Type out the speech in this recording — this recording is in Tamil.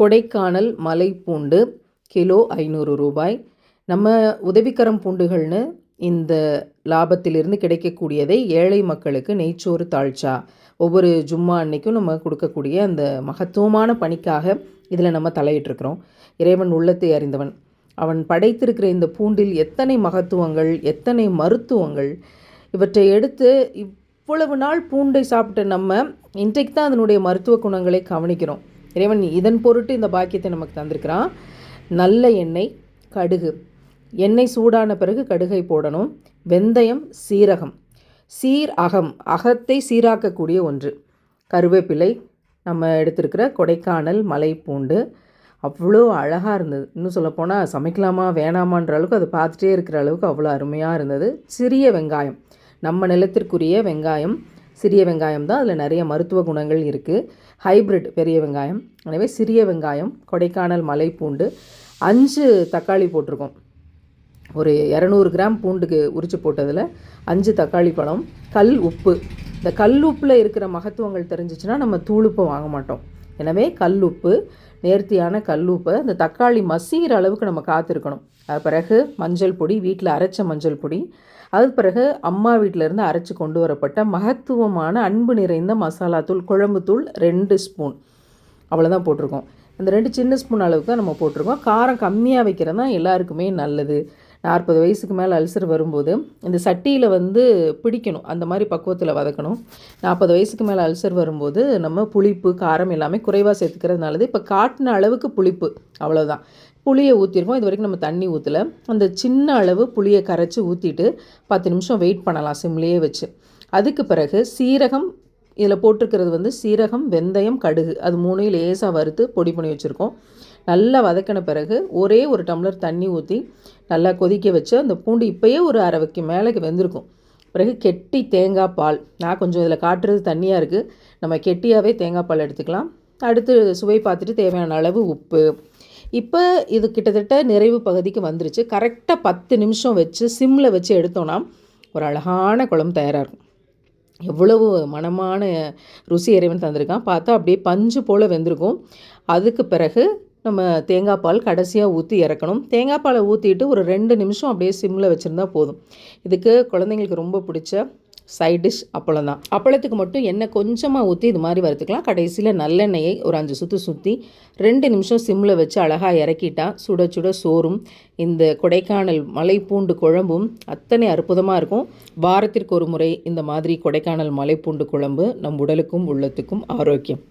கொடைக்கானல் மலைப்பூண்டு கிலோ 500 ரூபாய். நம்ம உதவிக்கரம் பூண்டுகள்னு இந்த லாபத்திலிருந்து கிடைக்கக்கூடியதை ஏழை மக்களுக்கு நெய்ச்சோறு தாழ்ச்சா ஒவ்வொரு ஜும்மா அன்னைக்கும் நம்ம கொடுக்கக்கூடிய அந்த மகத்துவமான பணிக்காக இதில் நம்ம தலையிட்டிருக்கிறோம். இறைவன் உள்ளத்தை அறிந்தவன். அவன் படைத்திருக்கிற இந்த பூண்டில் எத்தனை மகத்துவங்கள், எத்தனை மருத்துவங்கள், இவற்றை எடுத்து இவ்வளவு நாள் பூண்டை சாப்பிட்ட நம்ம இன்றைக்கு தான் அதனுடைய மருத்துவ குணங்களை கவனிக்கிறோம். இறைவன் இதன் பொருட்டு இந்த பாக்கியத்தை நமக்கு தந்திருக்கிறான். நல்ல எண்ணெய், கடுகு, எண்ணெய் சூடான பிறகு கடுகை போடணும். வெந்தயம், சீரகம், அகத்தை சீராக்கக்கூடிய ஒன்று. கருவேப்பிலை, நம்ம எடுத்திருக்கிற கொடைக்கானல் மலைப்பூண்டு அவ்வளோ அழகாக இருந்தது. இன்னும் சொல்லப்போனால் சமைக்கலாமா வேணாமான்ற அளவுக்கு அதை பார்த்துட்டே இருக்கிற அளவுக்கு அவ்வளோ அருமையாக இருந்தது. சிறிய வெங்காயம், நம்ம நிலத்திற்குரிய வெங்காயம், சிறிய வெங்காயம் தான், அதில் நிறைய மருத்துவ குணங்கள் இருக்குது. ஹைப்ரிட் பெரிய வெங்காயம், எனவே சிறிய வெங்காயம், கொடைக்கானல் மலைப்பூண்டு, 5 தக்காளி போட்டிருக்கோம். ஒரு 200 கிராம் பூண்டுக்கு உரித்து போட்டதில் 5 தக்காளி பழம், கல் உப்பு. இந்த கல் உப்பில் இருக்கிற மகத்துவங்கள் தெரிஞ்சிச்சுன்னா நம்ம தூளுப்பை வாங்க மாட்டோம். எனவே கல் உப்பு, நேர்த்தியான கல் உப்பை அந்த தக்காளி மசிகிற அளவுக்கு நம்ம காத்திருக்கணும். அது பிறகு மஞ்சள் பொடி, வீட்டில் அரைச்ச மஞ்சள் பொடி. அது பிறகு அம்மா வீட்டிலேருந்து அரைச்சி கொண்டு வரப்பட்ட மகத்துவமான அன்பு நிறைந்த மசாலா தூள், குழம்பு தூள் 2 ஸ்பூன், அவ்வளோதான் போட்டிருக்கோம். அந்த 2 சின்ன ஸ்பூன் அளவுக்கு தான் நம்ம போட்டிருக்கோம். காரம் கம்மியாக வைக்கிறது தான் எல்லாருக்குமே நல்லது. 40 வயசுக்கு மேலே அல்சர் வரும்போது இந்த சட்டியில் பிடிக்கணும், அந்த மாதிரி பக்குவத்தில் வதக்கணும். 40 வயசுக்கு மேலே அல்சர் வரும்போது நம்ம புளிப்பு, காரம் எல்லாமே குறைவாக சேர்த்துக்கிறது நல்லது. இப்போ காட்டின அளவுக்கு புளிப்பு, அவ்வளோதான். புளியை ஊற்றிருக்கோம். இது வரைக்கும் நம்ம தண்ணி ஊற்றலை. அந்த சின்ன அளவு புளியை கரைச்சி ஊற்றிட்டு 10 நிமிஷம் வெயிட் பண்ணலாம் சிம்லேயே வச்சு. அதுக்கு பிறகு சீரகம், இதில் போட்டிருக்கிறது சீரகம், வெந்தயம், கடுகு, அது 3 லேசாக வறுத்து பொடி பண்ணி வச்சுருக்கோம். நல்லா வதக்கின பிறகு ஒரே ஒரு டம்ளர் தண்ணி ஊற்றி நல்லா கொதிக்க வச்சு அந்த பூண்டு இப்போயே ஒரு அரைவைக்கு மேலே வெந்திருக்கும். பிறகு கெட்டி தேங்காய் பால், நான் கொஞ்சம் இதில் காட்டுறது தண்ணியாக இருக்குது, நம்ம கெட்டியாகவே தேங்காய் பால் எடுத்துக்கலாம். அடுத்து சுவை பார்த்துட்டு தேவையான அளவு உப்பு. இப்போ இது கிட்டத்தட்ட நிறைவு பகுதிக்கு வந்துருச்சு. கரெக்டாக 10 நிமிஷம் வச்சு சிம்மில் வச்சு எடுத்தோன்னா ஒரு அழகான குழம்பு தயாராக இருக்கும். எவ்வளவு மனமான ருசி இறைவன் தந்திருக்கான். பார்த்தா அப்படியே பஞ்சு போல் வெந்திருக்கும். அதுக்கு பிறகு நம்ம தேங்காய் பால் கடைசியாக ஊற்றி இறக்கணும். தேங்காய் பாலை ஊற்றிட்டு ஒரு 2 நிமிஷம் அப்படியே சிம்மில் வச்சுருந்தா போதும். இதுக்கு குழந்தைங்களுக்கு ரொம்ப பிடிச்ச சைட் டிஷ் அப்பளம் தான். அப்பளத்துக்கு மட்டும் எண்ணெய் கொஞ்சமாக ஊற்றி இது மாதிரி வறுத்துக்கலாம். கடைசியில் நல்லெண்ணெயை ஒரு 5 சுற்று சுற்றி 2 நிமிஷம் சிம்மில் வச்சு அழகாக இறக்கிட்டா சுட சுட சோறும் இந்த கொடைக்கானல் மலைப்பூண்டு குழம்பும் அத்தனை அற்புதமாக இருக்கும். வாரத்திற்கு ஒரு முறை இந்த மாதிரி கொடைக்கானல் மலைப்பூண்டு குழம்பு நம் உடலுக்கும் உள்ளத்துக்கும் ஆரோக்கியம்.